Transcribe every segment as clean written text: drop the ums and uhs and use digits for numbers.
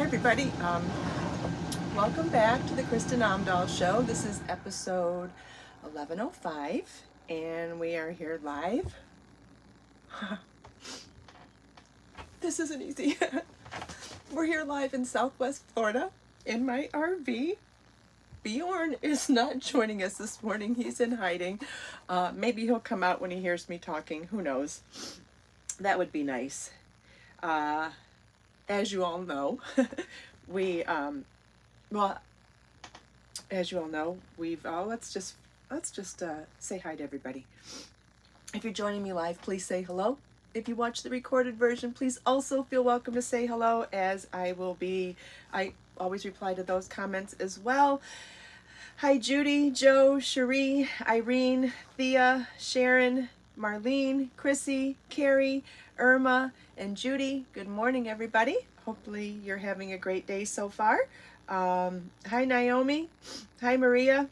Hi everybody, welcome back to the Kristin Omdahl Show. This is episode 1105 and we are here live. This isn't easy. We're here live in Southwest Florida in my RV. Bjorn is not joining us this morning. He's in hiding. Maybe he'll come out when he hears me talking. Who knows? That would be nice. As you all know, we as you all know, we've let's just say hi to everybody. If you're joining me live, please say hello. If you watch the recorded version, please also feel welcome to say hello, as I always reply to those comments as well. Hi Judy, Joe, Cherie, Irene, Thea, Sharon, Marlene, Chrissy, Carrie, Irma, and Judy. Good morning, everybody. Hopefully you're having a great day so far. Hi Naomi. Hi Maria.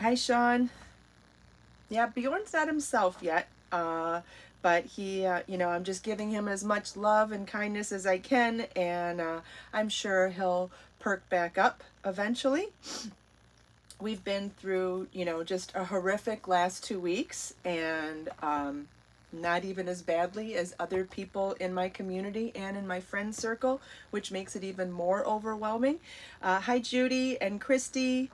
Hi Sean. Yeah, Bjorn's not himself yet, but he, I'm just giving him as much love and kindness as I can, and I'm sure he'll perk back up eventually. We've been through, just a horrific last 2 weeks, and not even as badly as other people in my community and in my friend circle, which makes it even more overwhelming. Hi Judy and Christy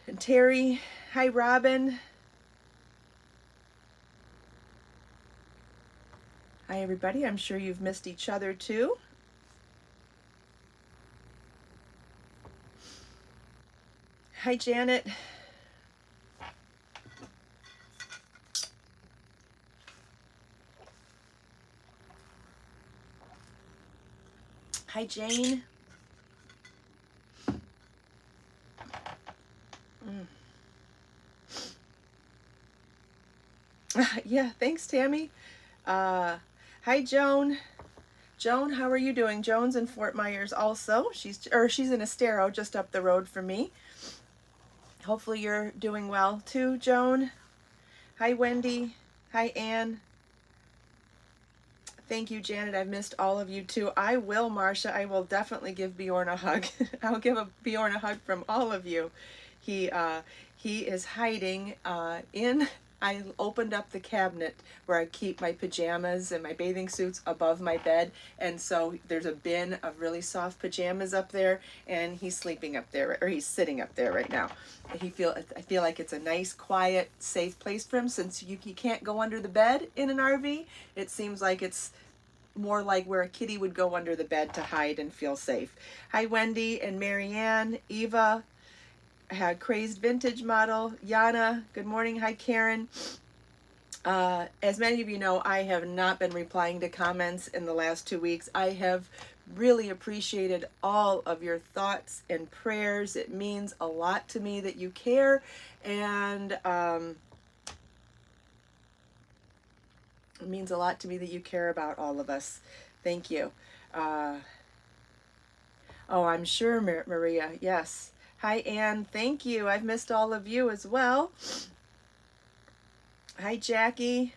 and Terry. Hi Robin. Hi everybody, I'm sure you've missed each other too. Hi Janet. Hi Jane. Yeah, thanks Tammy. Hi Joan. Joan, how are you doing? Joan's in Fort Myers also. She's in Estero, just up the road from me. Hopefully you're doing well too, Joan. Hi Wendy. Hi Ann. Thank you, Janet. I've missed all of you too. I will, Marcia. I will definitely give Bjorn a hug. I'll give Bjorn a hug from all of you. He is hiding in. I opened up the cabinet where I keep my pajamas and my bathing suits above my bed, and so there's a bin of really soft pajamas up there, and he's sleeping up there, or he's sitting up there right now. I feel like it's a nice, quiet, safe place for him, since he can't go under the bed in an RV. It seems like it's more like where a kitty would go under the bed to hide and feel safe. Hi Wendy and Marianne, Eva, Crazed Vintage Model, Yana, good morning. Hi Karen. As many of you know, I have not been replying to comments in the last 2 weeks. I have really appreciated all of your thoughts and prayers. It means a lot to me that you care, and it means a lot to me that you care about all of us. Thank you. Oh, I'm sure, Maria. Yes. Hi, Anne. Thank you. I've missed all of you as well. Hi, Jackie.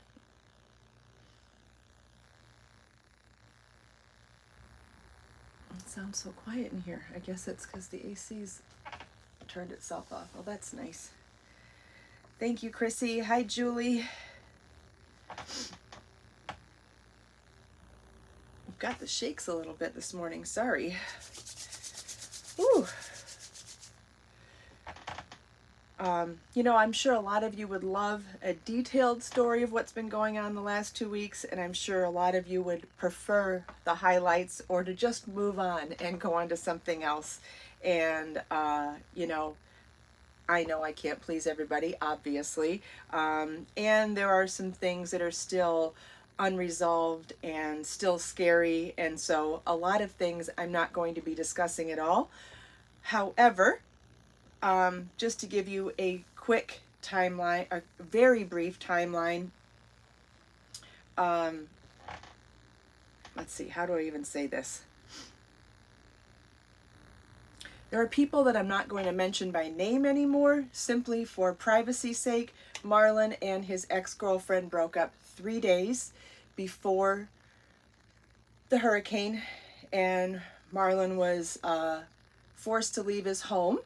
It sounds so quiet in here. I guess it's because the AC's turned itself off. Oh, that's nice. Thank you, Chrissy. Hi, Julie. I've got the shakes a little bit this morning. Sorry. Whew. I'm sure a lot of you would love a detailed story of what's been going on the last 2 weeks, and I'm sure a lot of you would prefer the highlights or to just move on and go on to something else. And, I know I can't please everybody, obviously, and there are some things that are still unresolved and still scary, and so a lot of things I'm not going to be discussing at all. However, just to give you a quick timeline, a very brief timeline. Let's see, how do I even say this? There are people that I'm not going to mention by name anymore, simply for privacy's sake. Marlon and his ex-girlfriend broke up 3 days before the hurricane, and Marlon was forced to leave his home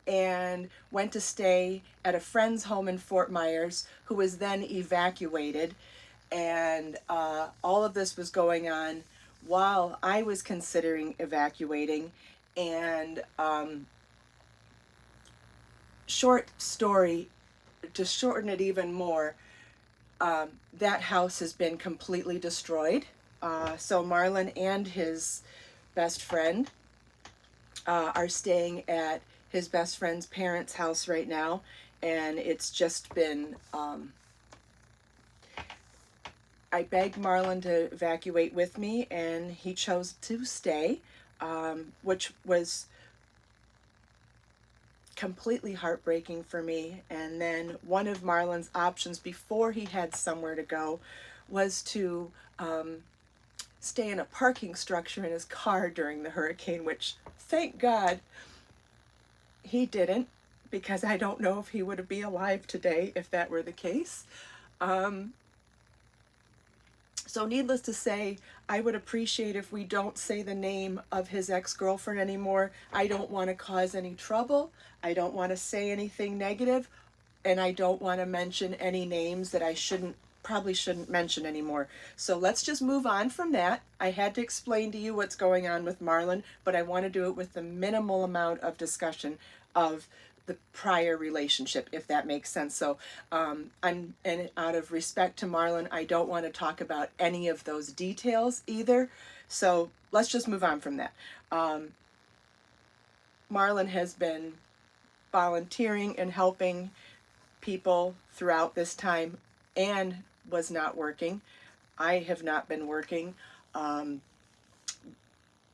and went to stay at a friend's home in Fort Myers, who was then evacuated. And all of this was going on while I was considering evacuating. And short story, to shorten it even more, that house has been completely destroyed. So Marlon and his best friend are staying at his best friend's parents' house right now, and it's just been, I begged Marlon to evacuate with me, and he chose to stay, which was completely heartbreaking for me. And then one of Marlon's options before he had somewhere to go was to stay in a parking structure in his car during the hurricane, which thank God he didn't, because I don't know if he would be alive today if that were the case. So needless to say, I would appreciate if we don't say the name of his ex-girlfriend anymore. I don't want to cause any trouble. I don't want to say anything negative, and I don't want to mention any names that I probably shouldn't mention anymore. So let's just move on from that. I had to explain to you what's going on with Marlon, but I want to do it with the minimal amount of discussion of the prior relationship, if that makes sense. So and out of respect to Marlon, I don't want to talk about any of those details either. So let's just move on from that. Marlon has been volunteering and helping people throughout this time and was not working. I have not been working.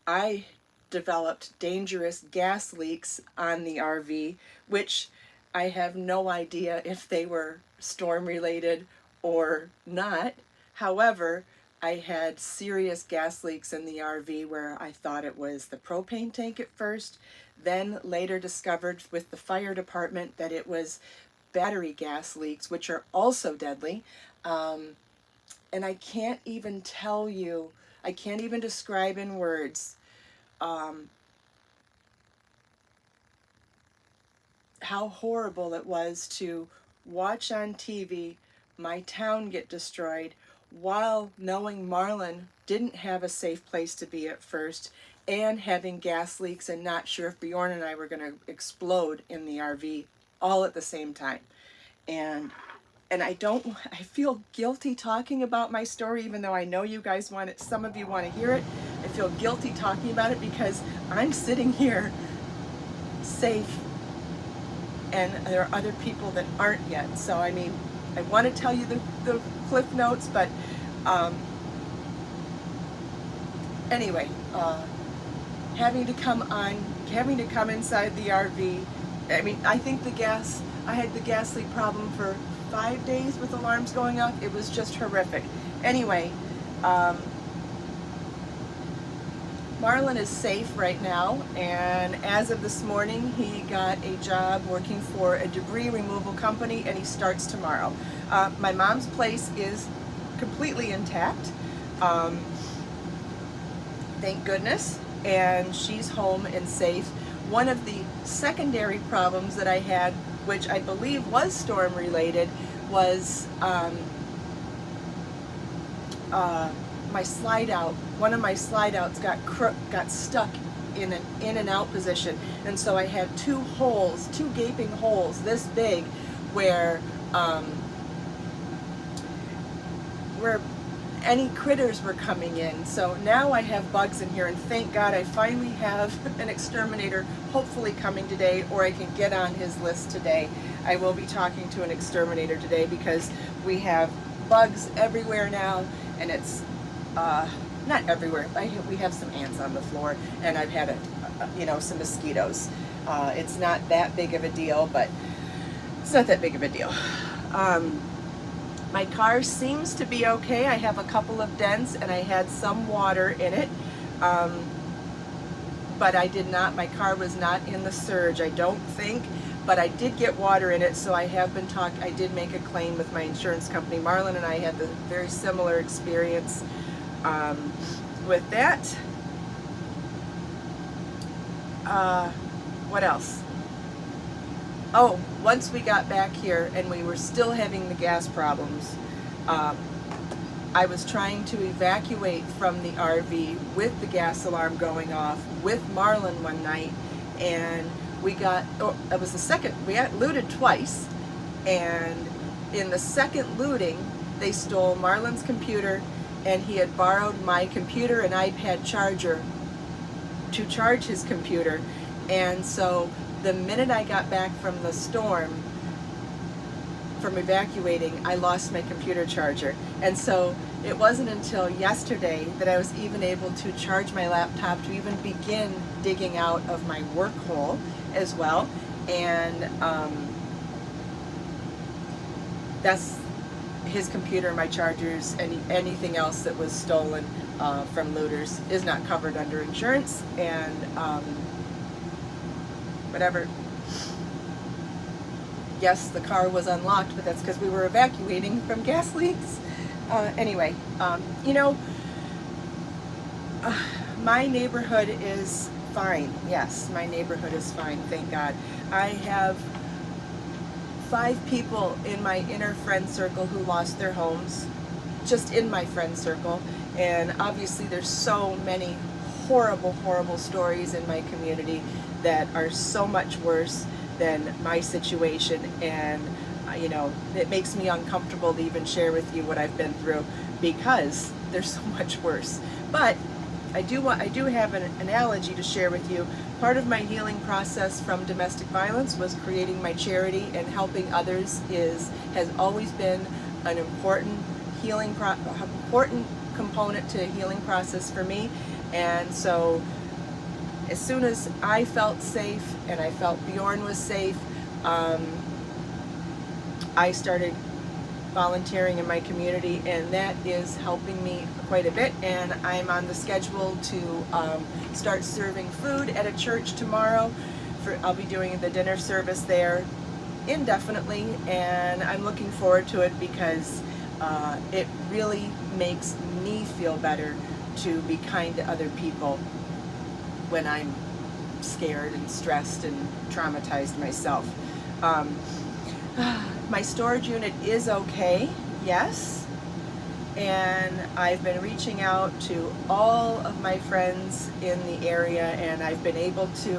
I developed dangerous gas leaks on the RV, which I have no idea if they were storm related or not. However, I had serious gas leaks in the RV where I thought it was the propane tank at first, then later discovered with the fire department that it was battery gas leaks, which are also deadly. And I can't even tell you, I can't even describe in words how horrible it was to watch on TV my town get destroyed while knowing Marlon didn't have a safe place to be at first, and having gas leaks and not sure if Bjorn and I were going to explode in the RV all at the same time. And I feel guilty talking about my story, even though I know you guys want it, some of you want to hear it. I feel guilty talking about it because I'm sitting here safe and there are other people that aren't yet. So I mean, I want to tell you the cliff notes, but anyway, having to come inside the RV. I mean, I think I had the gas leak problem for 5 days with alarms going off. It was just horrific. Anyway, Marlon is safe right now, and as of this morning, he got a job working for a debris removal company, and he starts tomorrow. My mom's place is completely intact, thank goodness, and she's home and safe. One of the secondary problems that I had, which I believe was storm related, was my slide out. One of my slide outs got stuck in an in and out position, and so I had two gaping holes this big where any critters were coming in. So now I have bugs in here, and thank God I finally have an exterminator hopefully coming today, or I can get on his list today. I will be talking to an exterminator today because we have bugs everywhere now, and it's not everywhere. We have some ants on the floor, and I've had some mosquitoes. It's not that big of a deal, but it's not that big of a deal. My car seems to be okay. I have a couple of dents, and I had some water in it, but my car was not in the surge, I don't think, but I did get water in it, so I did make a claim with my insurance company. Marlon and I had the very similar experience with that, what else? Oh, once we got back here and we were still having the gas problems, I was trying to evacuate from the RV with the gas alarm going off with Marlon one night, and we got, oh, it was the second, we got looted twice, and in the second looting, they stole Marlon's computer, and he had borrowed my computer and iPad charger to charge his computer, and so the minute I got back from the storm, from evacuating, I lost my computer charger. And so it wasn't until yesterday that I was even able to charge my laptop to even begin digging out of my work hole as well. And that's his computer, my chargers, and anything else that was stolen from looters is not covered under insurance, and whatever. Yes, the car was unlocked, but that's because we were evacuating from gas leaks. Anyway, you know, my neighborhood is fine. Yes, my neighborhood is fine, thank God. I have 5 people in my inner friend circle who lost their homes, just in my friend circle, and obviously there's so many horrible, horrible stories in my community that are so much worse than my situation, and you know, it makes me uncomfortable to even share with you what I've been through because they're so much worse. But I do have an analogy to share with you. Part of my healing process from domestic violence was creating my charity, and helping others has always been an important important component to a healing process for me. And so as soon as I felt safe and I felt Bjorn was safe, I started volunteering in my community, and that is helping me quite a bit. And I'm on the schedule to start serving food at a church tomorrow. I'll be doing the dinner service there indefinitely, and I'm looking forward to it because it really makes me feel better to be kind to other people when I'm scared and stressed and traumatized myself. My storage unit is okay, yes, and I've been reaching out to all of my friends in the area, and I've been able to,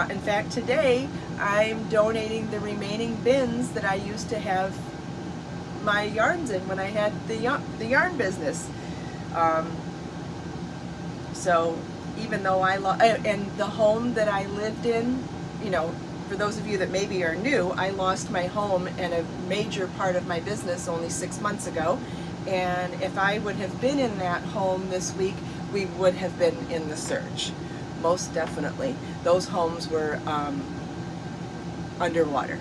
in fact today, I'm donating the remaining bins that I used to have my yarns in when I had the yarn business. So even though and the home that I lived in, you know, for those of you that maybe are new, I lost my home and a major part of my business only 6 months ago. And if I would have been in that home this week, we would have been in the surge. Most definitely. Those homes were underwater.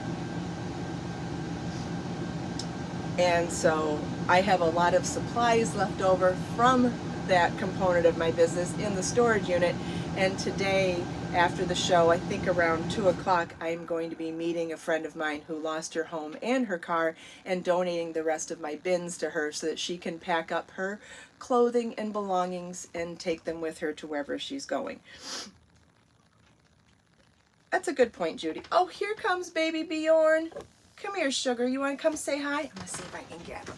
And so I have a lot of supplies left over from that component of my business in the storage unit. And today, after the show, I think around 2 o'clock, I'm going to be meeting a friend of mine who lost her home and her car, and donating the rest of my bins to her so that she can pack up her clothing and belongings and take them with her to wherever she's going. That's a good point, Judy. Oh, here comes baby Bjorn. Come here, sugar. You want to come say hi? I'm going to see if I can get him.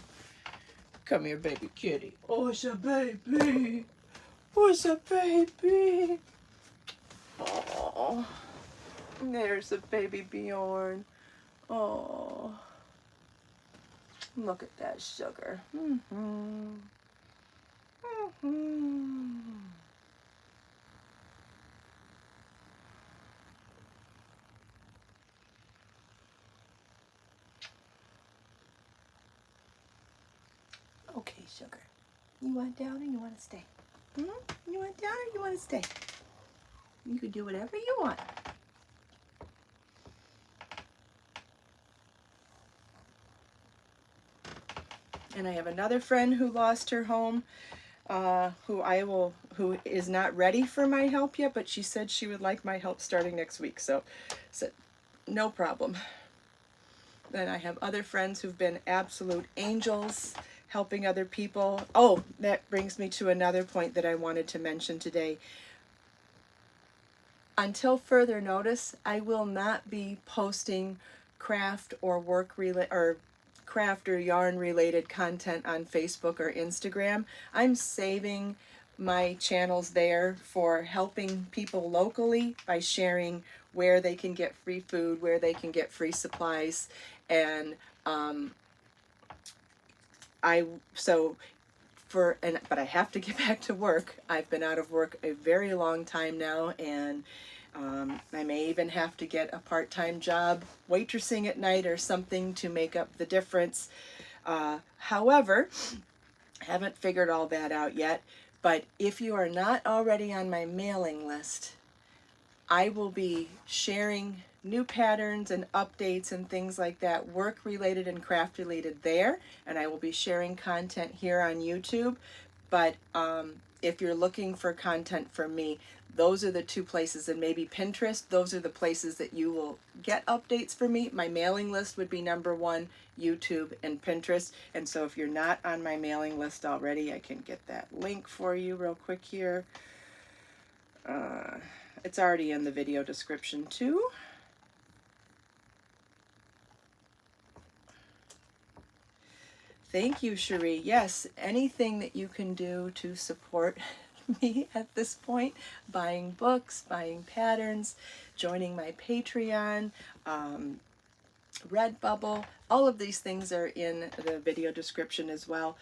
Come here, baby kitty. Oh, it's a baby. Oh, it's a baby. Oh, there's a baby Bjorn. Oh, look at that sugar. Mm-hmm. Mm-hmm. Okay, sugar. You want down or you want to stay? Hmm? You want down or you want to stay? You can do whatever you want. And I have another friend who lost her home, who is not ready for my help yet, but she said she would like my help starting next week. So no problem. And I have other friends who've been absolute angels, helping other people. Oh, that brings me to another point that I wanted to mention today. Until further notice, I will not be posting craft or craft or yarn related content on Facebook or Instagram. I'm saving my channels there for helping people locally by sharing where they can get free food, where they can get free supplies, and I so but I have to get back to work. I've been out of work a very long time now, and I may even have to get a part-time job waitressing at night or something to make up the difference. However, haven't figured all that out yet, but if you are not already on my mailing list, I will be sharing new patterns and updates and things like that, work related and craft related there, and I will be sharing content here on YouTube. But if you're looking for content from me, those are the two places, and maybe Pinterest, those are the places that you will get updates from me. My mailing list would be number one, YouTube and Pinterest. And so if you're not on my mailing list already, I can get that link for you real quick here. It's already in the video description too. Thank you, Cherie. Yes, anything that you can do to support me at this point, buying books, buying patterns, joining my Patreon, Redbubble, all of these things are in the video description as well.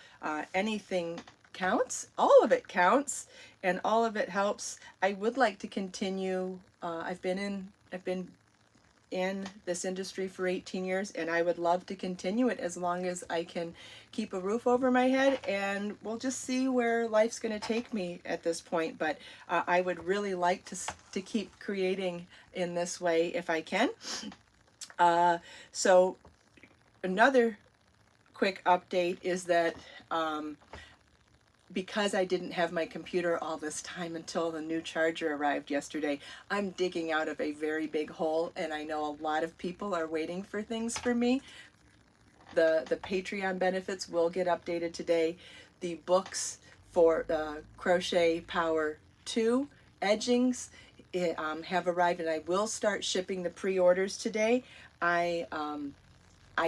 Anything counts, all of it counts, and all of it helps. I would like to continue. I've been in this industry for 18 years, and I would love to continue it as long as I can keep a roof over my head, and we'll just see where life's going to take me at this point. But I would really like to keep creating in this way if I can. So another quick update is that because I didn't have my computer all this time until the new charger arrived yesterday, I'm digging out of a very big hole, and I know a lot of people are waiting for things from me. The Patreon benefits will get updated today. The books for Crochet Power 2 Edgings have arrived, and I will start shipping the pre-orders today. I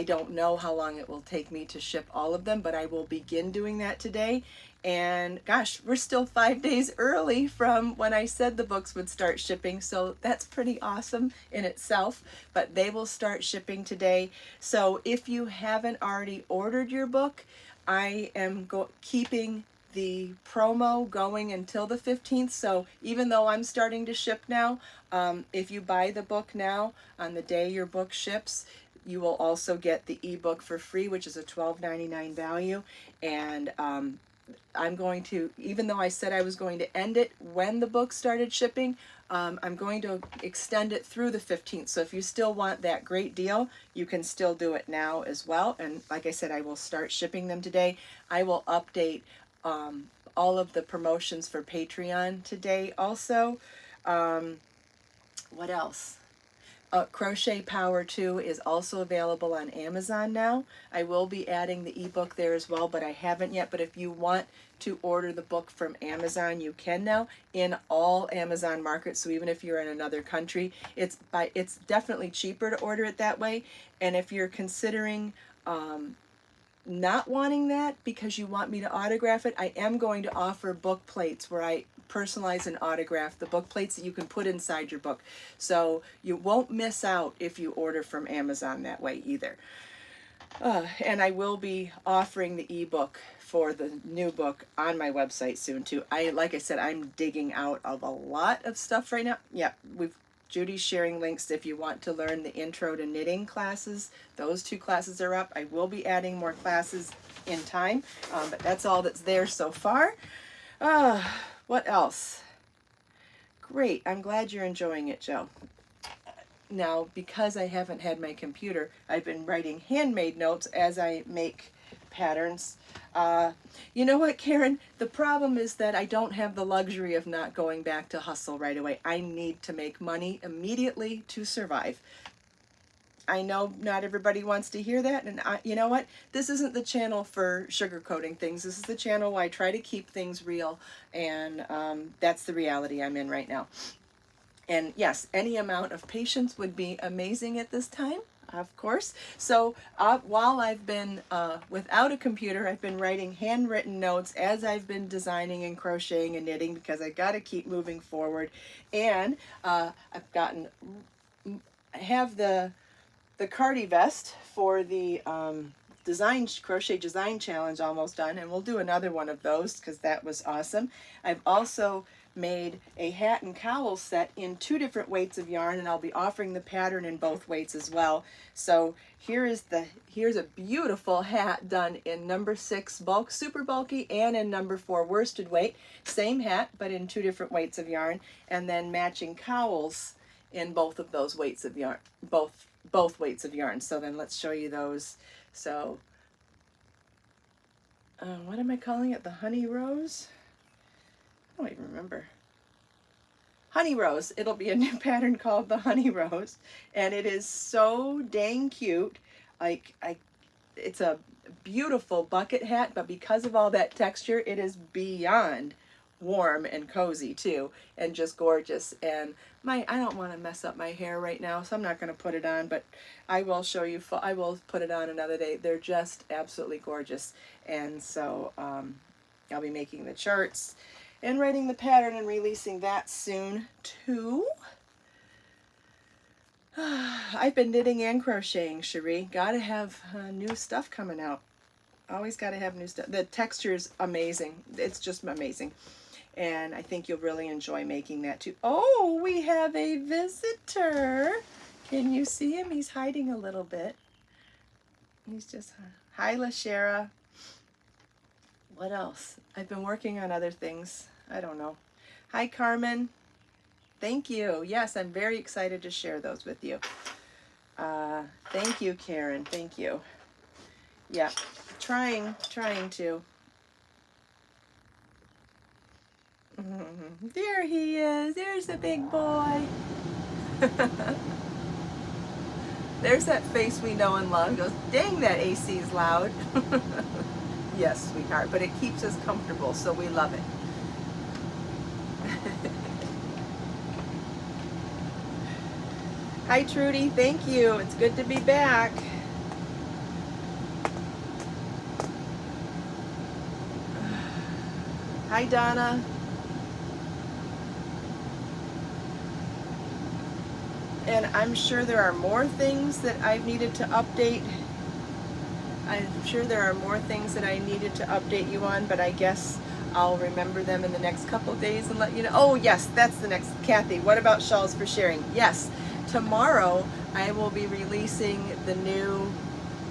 don't know how long it will take me to ship all of them, but I will begin doing that today. And gosh, we're still 5 days early from when I said the books would start shipping, so that's pretty awesome in itself. But they will start shipping today. So if you haven't already ordered your book, I am keeping the promo going until the 15th. So even though I'm starting to ship now, if you buy the book now on the day your book ships, you will also get the ebook for free, which is a $12.99 value. And I'm going to, even though I said I was going to end it when the book started shipping, I'm going to extend it through the 15th. So if you still want that great deal, you can still do it now as well. And like I said, I will start shipping them today. I will update all of the promotions for Patreon today also. What else? Crochet Power 2 is also available on Amazon now. I will be adding the ebook there as well, but I haven't yet. But if you want to order the book from Amazon, you can now in all Amazon markets. So even if you're in another country, it's definitely cheaper to order it that way. And if you're considering not wanting that because you want me to autograph it, I am going to offer book plates where I personalize and autograph the book plates that you can put inside your book. So you won't miss out if you order from Amazon that way either. And I will be offering the ebook for the new book on my website soon too. Like I said, I'm digging out of a lot of stuff right now. Yeah, Judy's sharing links if you want to learn the intro to knitting classes. Those 2 classes are up. I will be adding more classes in time, but that's all that's there so far. What else? Great, I'm glad you're enjoying it, Joe. Now, because I haven't had my computer, I've been writing handmade notes as I make patterns. You know what, Karen? The problem is that I don't have the luxury of not going back to hustle right away. I need to make money immediately to survive. I know not everybody wants to hear that, and you know what? This isn't the channel for sugarcoating things. This is the channel where I try to keep things real, and that's the reality I'm in right now. And yes, any amount of patience would be amazing at this time, of course. So while I've been without a computer, I've been writing handwritten notes as I've been designing and crocheting and knitting, because I got to keep moving forward. And I've gotten, I have the cardi vest for the crochet design challenge almost done, and we'll do another one of those because that was awesome. I've also made a hat and cowl set in 2 different weights of yarn, and I'll be offering the pattern in both weights as well. So here's a beautiful hat done in number 6 bulk, super bulky, and in number 4 worsted weight. Same hat, but in 2 different weights of yarn, and then matching cowls in both of those weights of yarn, both weights of yarn. So then let's show you those. So what am I calling it? The honey rose? I don't even remember. Honey rose. It'll be a new pattern called the honey rose, and it is so dang cute. Like it's a beautiful bucket hat, but because of all that texture, it is beyond warm and cozy too, and just gorgeous. And I don't want to mess up my hair right now, so I'm not going to put it on, but I will show you, I will put it on another day. They're just absolutely gorgeous. And so I'll be making the charts and writing the pattern and releasing that soon too. I've been knitting and crocheting, Cherie. Gotta have new stuff coming out. Always gotta have new stuff. The texture's amazing. It's just amazing. And I think you'll really enjoy making that too. Oh, we have a visitor. Can you see him? He's hiding a little bit. He's just, hi, LaShara. What else? I've been working on other things. I don't know. Hi, Carmen. Thank you. Yes, I'm very excited to share those with you. Thank you, Karen. Thank you. Yeah, trying to. There he is. There's the big boy. There's that face we know and love. He goes, dang, that AC is loud. Yes, sweetheart, but it keeps us comfortable, so we love it. Hi, Trudy. Thank you. It's good to be back. Hi, Donna. And I'm sure there are more things that I've needed to update. I'm sure there are more things that I needed to update you on, but I guess I'll remember them in the next couple of days and let you know. Oh, yes, that's the next. Kathy, what about shawls for sharing? Yes, tomorrow I will be releasing the new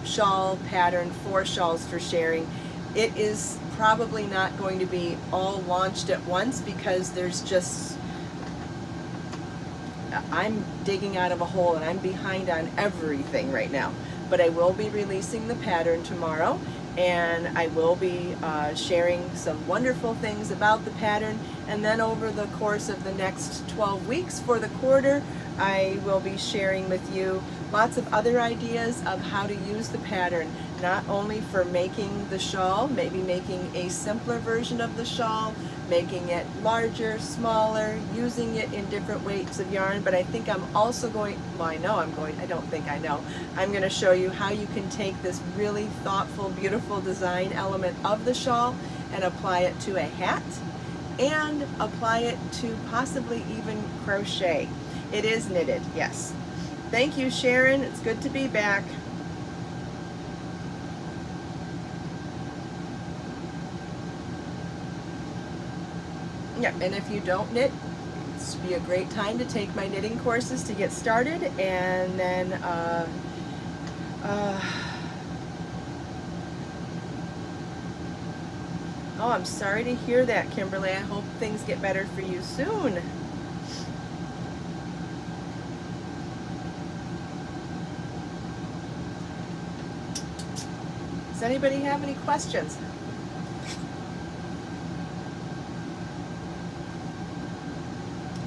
shawl pattern for shawls for sharing. It is probably not going to be all launched at once because there's just, I'm digging out of a hole and I'm behind on everything right now. But I will be releasing the pattern tomorrow, and I will be sharing some wonderful things about the pattern. And then over the course of the next 12 weeks for the quarter, I will be sharing with you lots of other ideas of how to use the pattern, not only for making the shawl, maybe making a simpler version of the shawl, making it larger, smaller, using it in different weights of yarn, but I think I'm also going, well, I don't think I know, I'm going to show you how you can take this really thoughtful, beautiful design element of the shawl and apply it to a hat and apply it to possibly even crochet. It is knitted, yes. Thank you, Sharon. It's good to be back. Yeah, and if you don't knit, this would be a great time to take my knitting courses to get started. And then oh, I'm sorry to hear that, Kimberly. I hope things get better for you soon. Does anybody have any questions?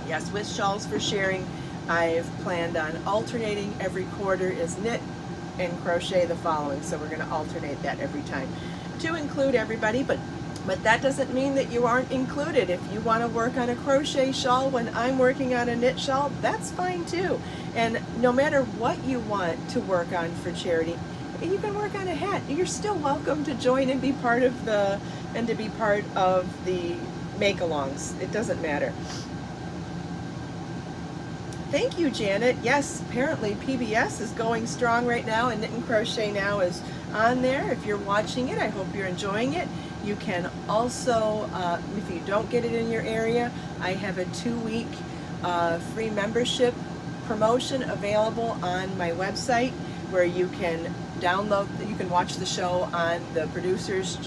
Yes, with shawls for sharing, I've planned on alternating. Every quarter is knit and crochet the following, so we're going to alternate that every time to include everybody, but that doesn't mean that you aren't included. If you want to work on a crochet shawl when I'm working on a knit shawl, that's fine too. And no matter what you want to work on for charity, you can work on a hat. You're still welcome to join and be part of the make-alongs. It doesn't matter. Thank you, Janet. Yes, apparently PBS is going strong right now, and Knit and Crochet Now is on there. If you're watching it, I hope you're enjoying it. You can also, if you don't get it in your area, I have a 2-week free membership promotion available on my website, where you can you can watch the show on the producer's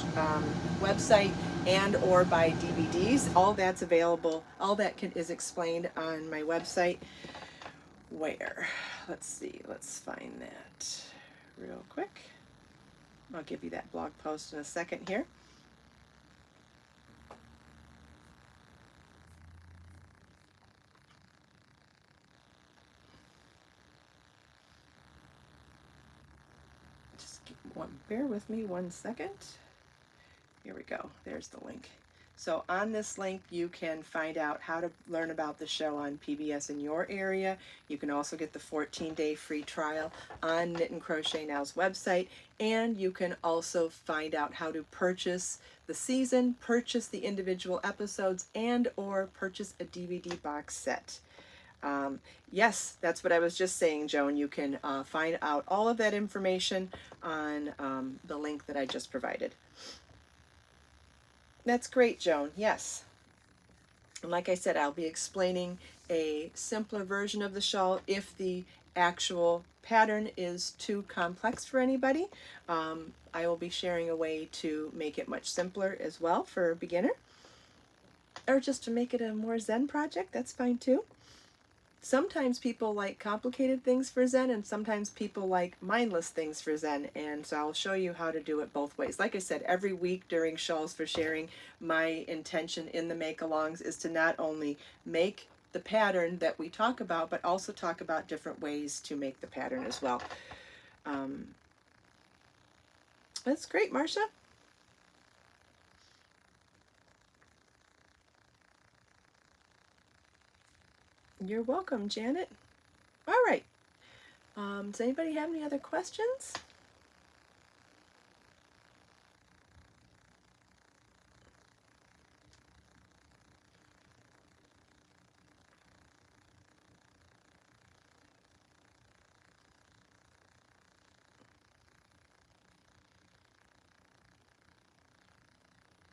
website and or buy DVDs. All that's available, all that is explained on my website. Where? Let's see, let's find that real quick. I'll give you that blog post in a second here. Just bear with me 1 second. Here we go. There's the link. So on this link, you can find out how to learn about the show on PBS in your area. You can also get the 14-day free trial on Knit and Crochet Now's website, and you can also find out how to purchase the season, purchase the individual episodes, and or purchase a DVD box set. Yes, that's what I was just saying, Joan. You can find out all of that information on the link that I just provided. That's great, Joan. Yes. And like I said, I'll be explaining a simpler version of the shawl if the actual pattern is too complex for anybody. I will be sharing a way to make it much simpler as well for a beginner. Or just to make it a more Zen project, that's fine too. Sometimes people like complicated things for Zen, and sometimes people like mindless things for Zen, and so I'll show you how to do it both ways. Like I said, every week during Shawls for Sharing, my intention in the make-alongs is to not only make the pattern that we talk about, but also talk about different ways to make the pattern as well. That's great, Marcia. You're welcome, Janet. All right. Does anybody have any other questions?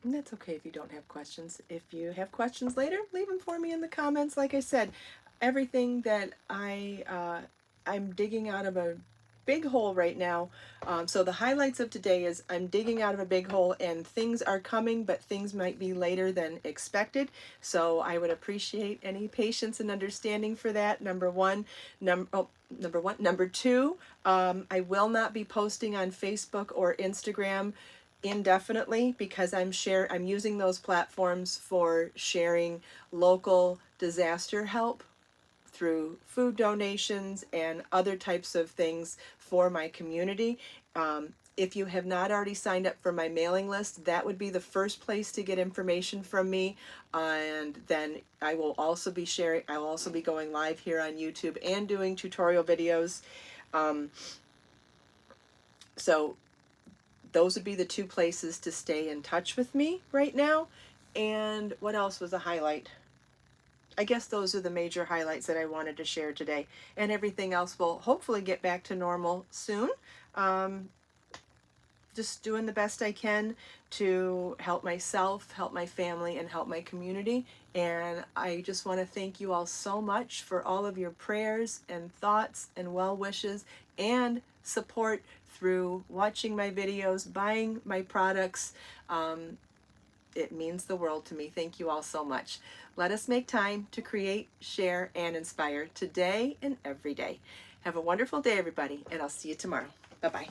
And that's okay if you don't have questions. If you have questions later, leave them for me in the comments. Like I said, everything that I'm digging out of a big hole right now. So the highlights of today is I'm digging out of a big hole, and things are coming, but things might be later than expected. So I would appreciate any patience and understanding for that. Number one. Number two, I will not be posting on Facebook or Instagram indefinitely, because I'm using those platforms for sharing local disaster help through food donations and other types of things for my community. If you have not already signed up for my mailing list, that would be the first place to get information from me. And then I will also be going live here on YouTube and doing tutorial videos. So those would be the two places to stay in touch with me right now. And what else was a highlight? I guess those are the major highlights that I wanted to share today. And everything else will hopefully get back to normal soon. Just doing the best I can to help myself, help my family, and help my community. And I just want to thank you all so much for all of your prayers and thoughts and well wishes and support through watching my videos, buying my products. It means the world to me. Thank you all so much. Let us make time to create, share, and inspire today and every day. Have a wonderful day, everybody, and I'll see you tomorrow. Bye-bye.